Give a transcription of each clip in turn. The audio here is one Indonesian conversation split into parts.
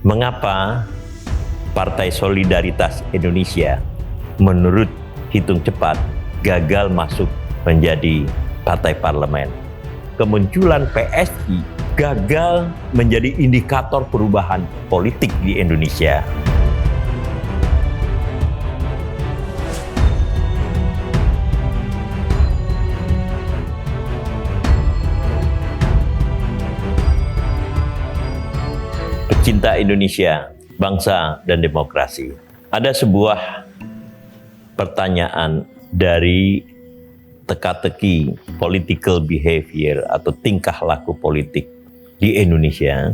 Mengapa Partai Solidaritas Indonesia menurut hitung cepat gagal masuk menjadi partai parlemen? Kemunculan PSI gagal menjadi indikator perubahan politik di Indonesia. Pecinta Indonesia, bangsa dan demokrasi. Ada sebuah pertanyaan dari teka-teki political behavior atau tingkah laku politik di Indonesia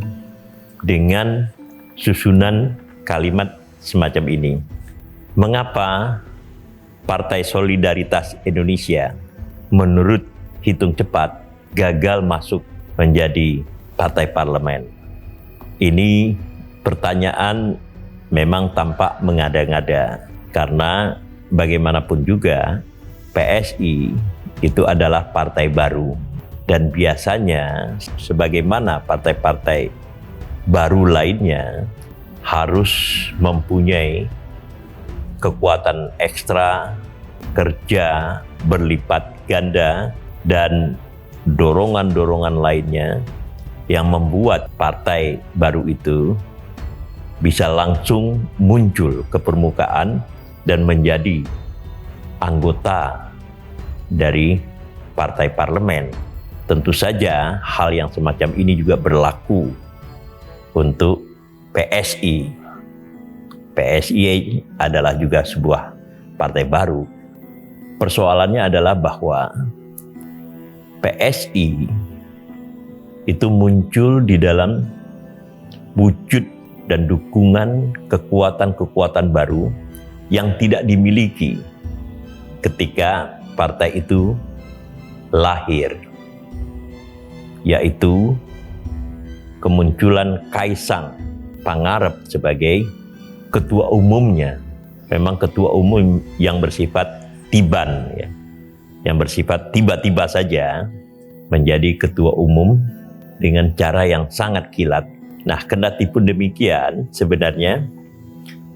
dengan susunan kalimat semacam ini. Mengapa Partai Solidaritas Indonesia menurut hitung cepat gagal masuk menjadi partai parlemen? Ini pertanyaan memang tampak mengada-ngada karena bagaimanapun juga PSI itu adalah partai baru dan biasanya sebagaimana partai-partai baru lainnya harus mempunyai kekuatan ekstra, kerja berlipat ganda dan dorongan-dorongan lainnya yang membuat partai baru itu bisa langsung muncul ke permukaan dan menjadi anggota dari partai parlemen. Tentu saja hal yang semacam ini juga berlaku untuk PSI. PSI adalah juga sebuah partai baru. Persoalannya adalah bahwa PSI itu muncul di dalam wujud dan dukungan kekuatan-kekuatan baru yang tidak dimiliki ketika partai itu lahir, yaitu kemunculan Kaisang Pangarep sebagai ketua umumnya. Memang ketua umum yang bersifat tiban, ya, yang bersifat tiba-tiba saja menjadi ketua umum dengan cara yang sangat kilat. Nah, kendati pun demikian, sebenarnya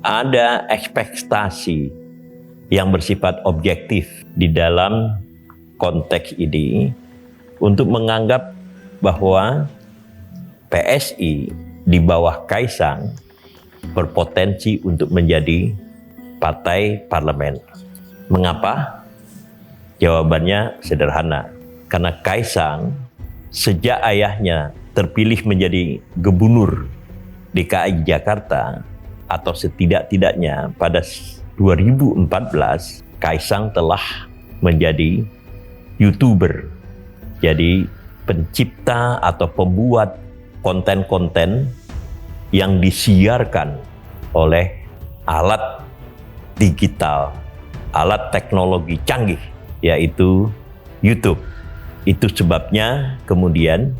ada ekspektasi yang bersifat objektif di dalam konteks ini untuk menganggap bahwa PSI di bawah Kaisang berpotensi untuk menjadi partai parlemen. Mengapa? Jawabannya sederhana. Karena Kaisang sejak ayahnya terpilih menjadi gubernur DKI Jakarta atau setidak-tidaknya pada 2014, Kaisang telah menjadi YouTuber. Jadi pencipta atau pembuat konten-konten yang disiarkan oleh alat digital, alat teknologi canggih, yaitu YouTube. Itu sebabnya kemudian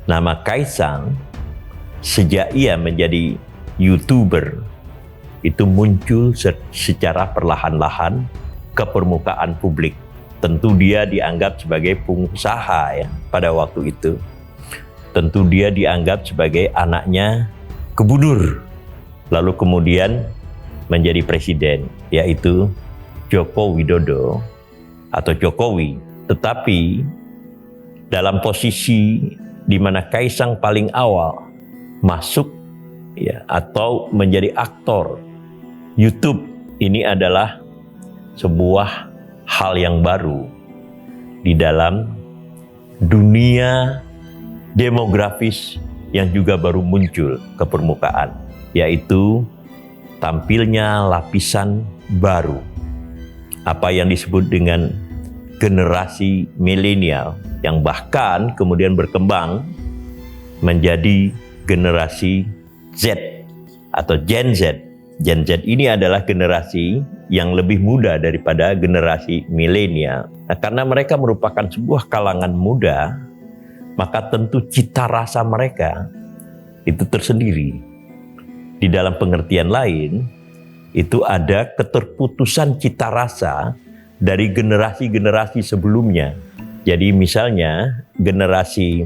nama Kaisang sejak ia menjadi YouTuber itu muncul secara perlahan-lahan ke permukaan publik. Tentu dia dianggap sebagai pengusaha ya pada waktu itu. Tentu dia dianggap sebagai anaknya gubernur. Lalu kemudian menjadi presiden, yaitu Joko Widodo atau Jokowi. Tetapi dalam posisi di mana Kaisang paling awal masuk ya atau menjadi aktor YouTube, ini adalah sebuah hal yang baru di dalam dunia demografis yang juga baru muncul ke permukaan, yaitu tampilnya lapisan baru, apa yang disebut dengan generasi milenial, yang bahkan kemudian berkembang menjadi generasi Z atau Gen Z. Gen Z ini adalah generasi yang lebih muda daripada generasi milenial. Nah, karena mereka merupakan sebuah kalangan muda, maka tentu cita rasa mereka itu tersendiri. Di dalam pengertian lain, itu ada keterputusan cita rasa dari generasi-generasi sebelumnya. Jadi misalnya generasi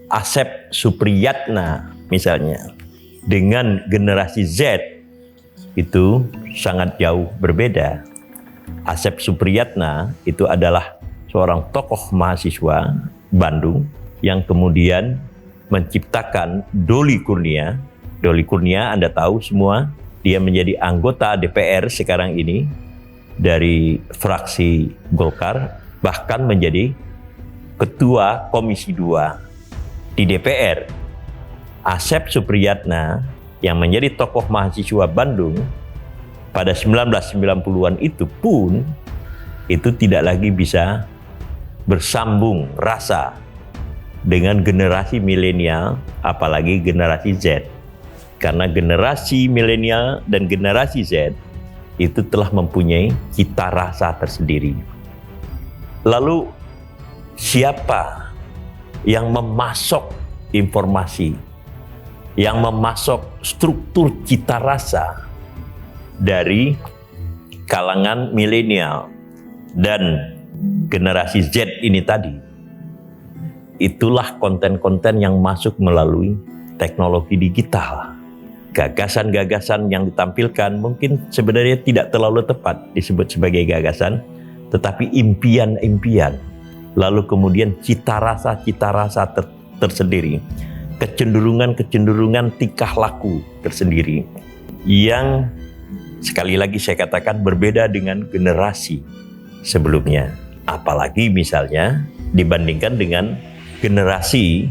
Asep Supriyatna misalnya, dengan generasi Z itu sangat jauh berbeda. Asep Supriyatna itu adalah seorang tokoh mahasiswa Bandung yang kemudian menciptakan Doli Kurnia. Doli Kurnia Anda tahu semua, dia menjadi anggota DPR sekarang ini dari fraksi Golkar, bahkan menjadi ketua Komisi 2 di DPR. Asep Supriyatna yang menjadi tokoh mahasiswa Bandung pada 1990-an itu pun itu tidak lagi bisa bersambung rasa dengan generasi milenial, apalagi generasi Z. Karena generasi milenial dan generasi Z itu telah mempunyai cita rasa tersendiri. Lalu siapa yang memasok informasi, yang memasok struktur cita rasa dari kalangan milenial dan generasi Z ini tadi? Itulah konten-konten yang masuk melalui teknologi digital. Gagasan-gagasan yang ditampilkan mungkin sebenarnya tidak terlalu tepat disebut sebagai gagasan, tetapi impian-impian. Lalu kemudian cita rasa tersendiri, kecenderungan tingkah laku tersendiri yang sekali lagi saya katakan berbeda dengan generasi sebelumnya. Apalagi misalnya dibandingkan dengan generasi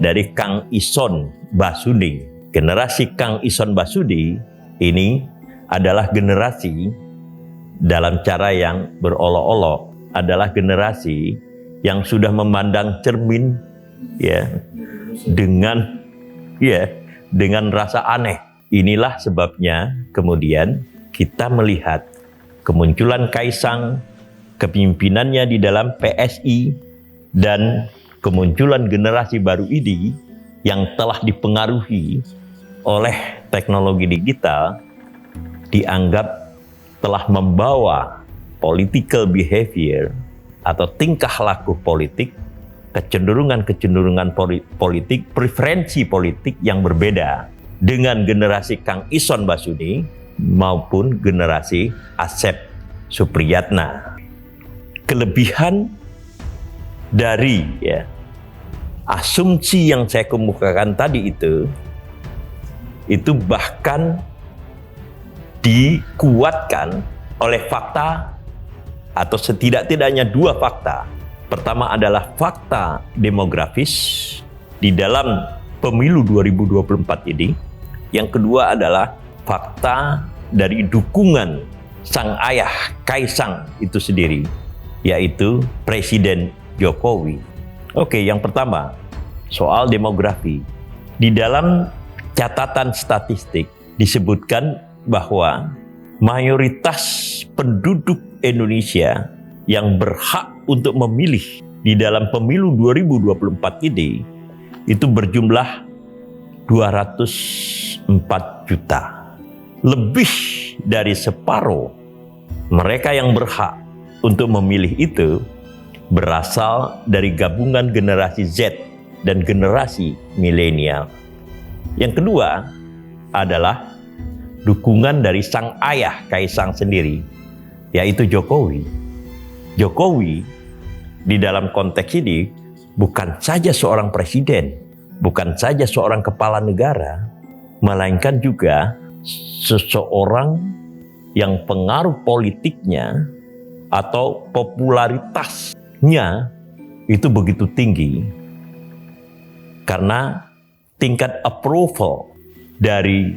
dari Kang Ison Basudi. Generasi Kang Ison Basudi ini adalah generasi dalam cara yang berolok-olok, adalah generasi yang sudah memandang cermin dengan rasa aneh. Inilah sebabnya kemudian kita melihat kemunculan Kaisang, kepimpinannya di dalam PSI, dan kemunculan generasi baru ini yang telah dipengaruhi oleh teknologi digital dianggap telah membawa political behavior atau tingkah laku politik, kecenderungan politik, preferensi politik yang berbeda dengan generasi Kang Ison Basudi maupun generasi Asep Supriyatna. Kelebihan dari asumsi yang saya kemukakan tadi itu bahkan dikuatkan oleh fakta atau setidak-tidaknya dua fakta. Pertama adalah fakta demografis di dalam pemilu 2024 ini. Yang kedua adalah fakta dari dukungan sang ayah Kaisang itu sendiri, yaitu Presiden Jokowi. Oke, yang pertama soal demografi. Di dalam catatan statistik disebutkan bahwa mayoritas penduduk Indonesia yang berhak untuk memilih di dalam pemilu 2024 ini itu berjumlah 204 juta. Lebih dari separuh mereka yang berhak untuk memilih itu berasal dari gabungan generasi Z dan generasi milenial. Yang kedua adalah dukungan dari sang ayah Kaisang sendiri, yaitu Jokowi. Jokowi di dalam konteks ini bukan saja seorang presiden, bukan saja seorang kepala negara, melainkan juga seseorang yang pengaruh politiknya atau popularitasnya itu begitu tinggi. Karena tingkat approval dari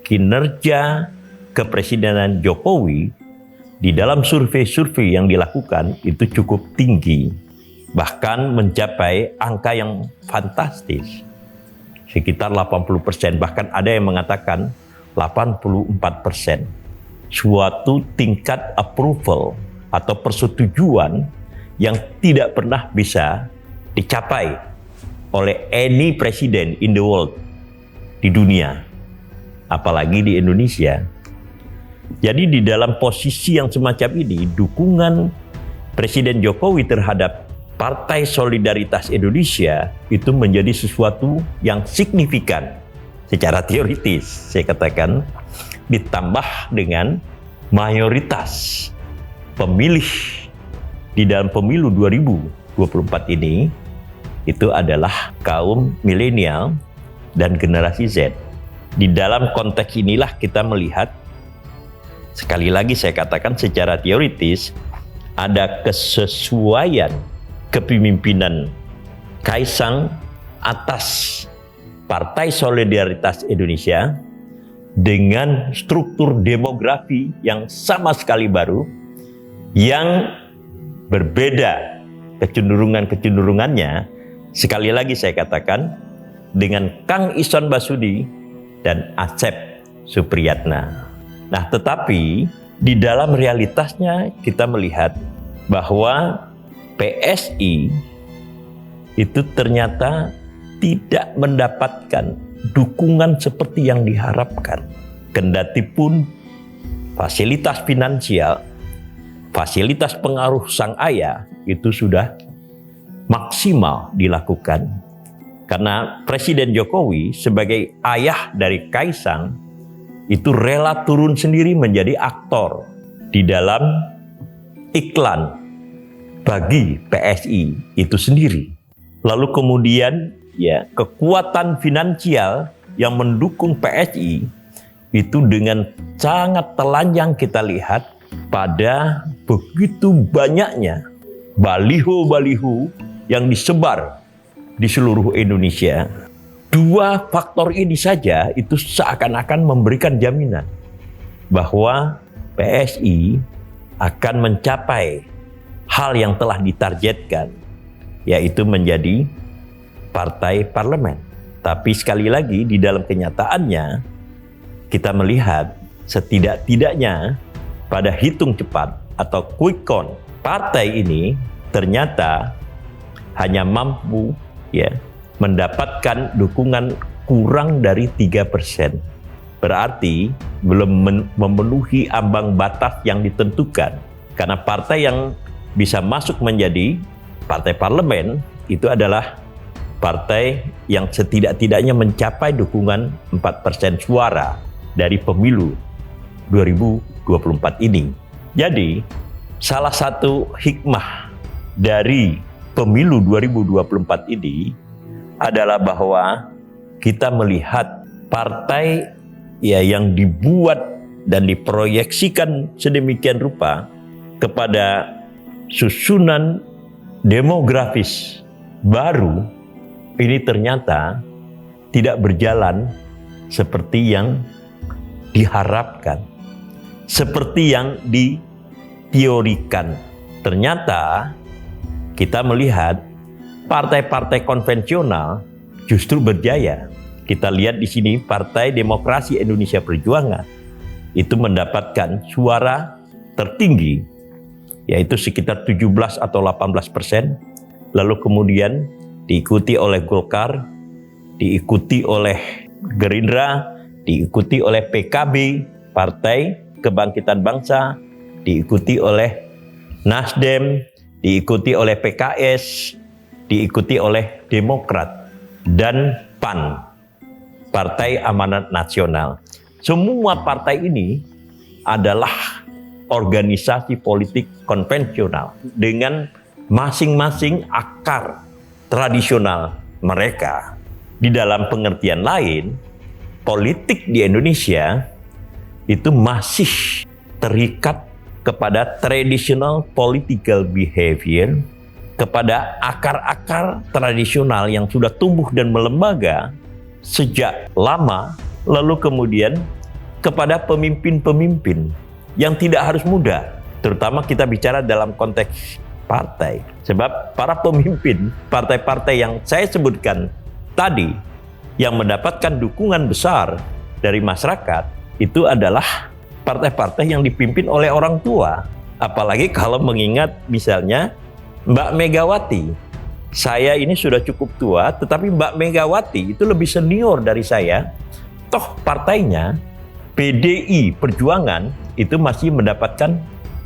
kinerja kepresidenan Jokowi di dalam survei-survei yang dilakukan itu cukup tinggi, bahkan mencapai angka yang fantastis, sekitar 80%, bahkan ada yang mengatakan 84%. Suatu tingkat approval atau persetujuan yang tidak pernah bisa dicapai oleh any presiden in the world, di dunia, apalagi di Indonesia. Jadi di dalam posisi yang semacam ini, dukungan Presiden Jokowi terhadap Partai Solidaritas Indonesia itu menjadi sesuatu yang signifikan secara teoritis saya katakan, ditambah dengan mayoritas pemilih di dalam pemilu 2024 ini itu adalah kaum milenial dan generasi Z. Di dalam konteks inilah kita melihat, sekali lagi saya katakan secara teoritis, ada kesesuaian kepemimpinan Kaisang atas Partai Solidaritas Indonesia dengan struktur demografi yang sama sekali baru, yang berbeda kecenderungannya, sekali lagi saya katakan, dengan Kang Ison Basudi dan Asep Supriyatna. Nah, tetapi di dalam realitasnya kita melihat bahwa PSI itu ternyata tidak mendapatkan dukungan seperti yang diharapkan. Kendati pun fasilitas finansial, fasilitas pengaruh sang ayah itu sudah maksimal dilakukan. Karena Presiden Jokowi sebagai ayah dari Kaisang itu rela turun sendiri menjadi aktor di dalam iklan bagi PSI itu sendiri. Lalu kemudian ya, kekuatan finansial yang mendukung PSI itu dengan sangat telanjang kita lihat pada begitu banyaknya baliho-baliho yang disebar di seluruh Indonesia. Dua faktor ini saja itu seakan-akan memberikan jaminan bahwa PSI akan mencapai hal yang telah ditargetkan, yaitu menjadi partai parlemen. Tapi sekali lagi di dalam kenyataannya kita melihat setidak-tidaknya pada hitung cepat atau quick count, partai ini ternyata hanya mampu mendapatkan dukungan kurang dari 3%. Berarti belum memenuhi ambang batas yang ditentukan. Karena partai yang bisa masuk menjadi partai parlemen itu adalah partai yang setidak-tidaknya mencapai dukungan 4% suara dari pemilu 2024 ini. Jadi, salah satu hikmah dari pemilu 2024 ini adalah bahwa kita melihat partai yang dibuat dan diproyeksikan sedemikian rupa kepada susunan demografis baru ini ternyata tidak berjalan seperti yang diharapkan, seperti yang diteorikan. Ternyata kita melihat partai-partai konvensional justru berjaya. Kita lihat di sini Partai Demokrasi Indonesia Perjuangan itu mendapatkan suara tertinggi, yaitu sekitar 17 atau 18%. Lalu kemudian diikuti oleh Golkar, diikuti oleh Gerindra, diikuti oleh PKB, Partai Kebangkitan Bangsa, diikuti oleh Nasdem, diikuti oleh PKS, diikuti oleh Demokrat, dan PAN, Partai Amanat Nasional. Semua partai ini adalah organisasi politik konvensional dengan masing-masing akar tradisional mereka. Di dalam pengertian lain, politik di Indonesia itu masih terikat kepada traditional political behavior, kepada akar-akar tradisional yang sudah tumbuh dan melembaga sejak lama, lalu kemudian kepada pemimpin-pemimpin yang tidak harus muda, terutama kita bicara dalam konteks partai. Sebab para pemimpin partai-partai yang saya sebutkan tadi yang mendapatkan dukungan besar dari masyarakat itu adalah partai-partai yang dipimpin oleh orang tua. Apalagi kalau mengingat misalnya Mbak Megawati. Saya ini sudah cukup tua, tetapi Mbak Megawati itu lebih senior dari saya. Toh partainya PDI Perjuangan itu masih mendapatkan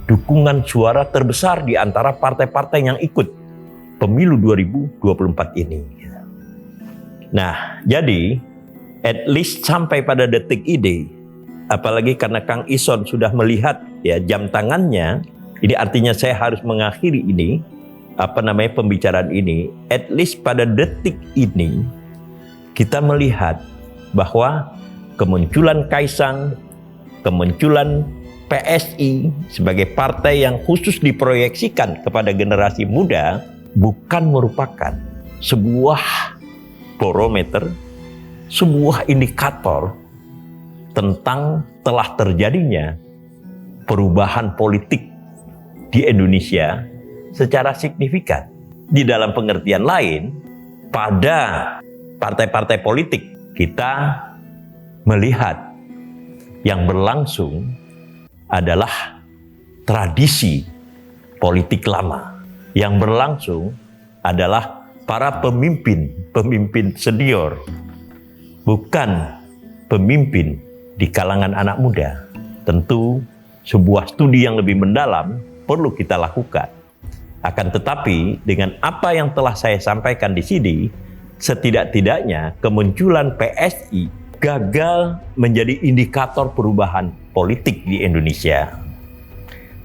dukungan suara terbesar di antara partai-partai yang ikut pemilu 2024 ini. Nah, jadi at least sampai pada detik ini, apalagi karena Kang Ison sudah melihat ya jam tangannya, ini artinya saya harus mengakhiri ini, pembicaraan ini, at least pada detik ini, kita melihat bahwa kemunculan Kaisang, kemunculan PSI sebagai partai yang khusus diproyeksikan kepada generasi muda bukan merupakan sebuah barometer, sebuah indikator tentang telah terjadinya perubahan politik di Indonesia secara signifikan. Di dalam pengertian lain, pada partai-partai politik kita melihat yang berlangsung adalah tradisi politik lama. Yang berlangsung adalah para pemimpin senior, bukan pemimpin di kalangan anak muda. Tentu sebuah studi yang lebih mendalam perlu kita lakukan. Akan tetapi dengan apa yang telah saya sampaikan di sini, setidak-tidaknya kemunculan PSI gagal menjadi indikator perubahan politik di Indonesia.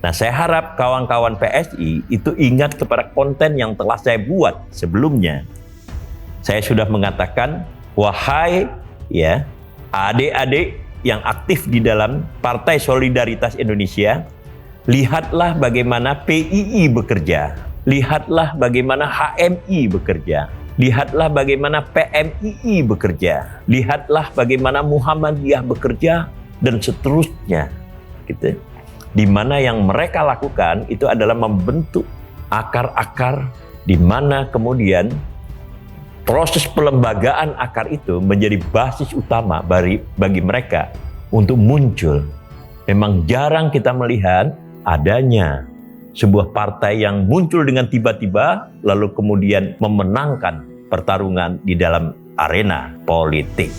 Nah, saya harap kawan-kawan PSI itu ingat kepada konten yang telah saya buat sebelumnya. Saya sudah mengatakan, wahai ya adik-adik yang aktif di dalam Partai Solidaritas Indonesia, lihatlah bagaimana PII bekerja, lihatlah bagaimana HMI bekerja, lihatlah bagaimana PMII bekerja, lihatlah bagaimana Muhammadiyah bekerja, dan seterusnya. Gitu. Di mana yang mereka lakukan itu adalah membentuk akar-akar, di mana kemudian proses pelembagaan akar itu menjadi basis utama bagi mereka untuk muncul. Memang jarang kita melihat adanya sebuah partai yang muncul dengan tiba-tiba lalu kemudian memenangkan pertarungan di dalam arena politik.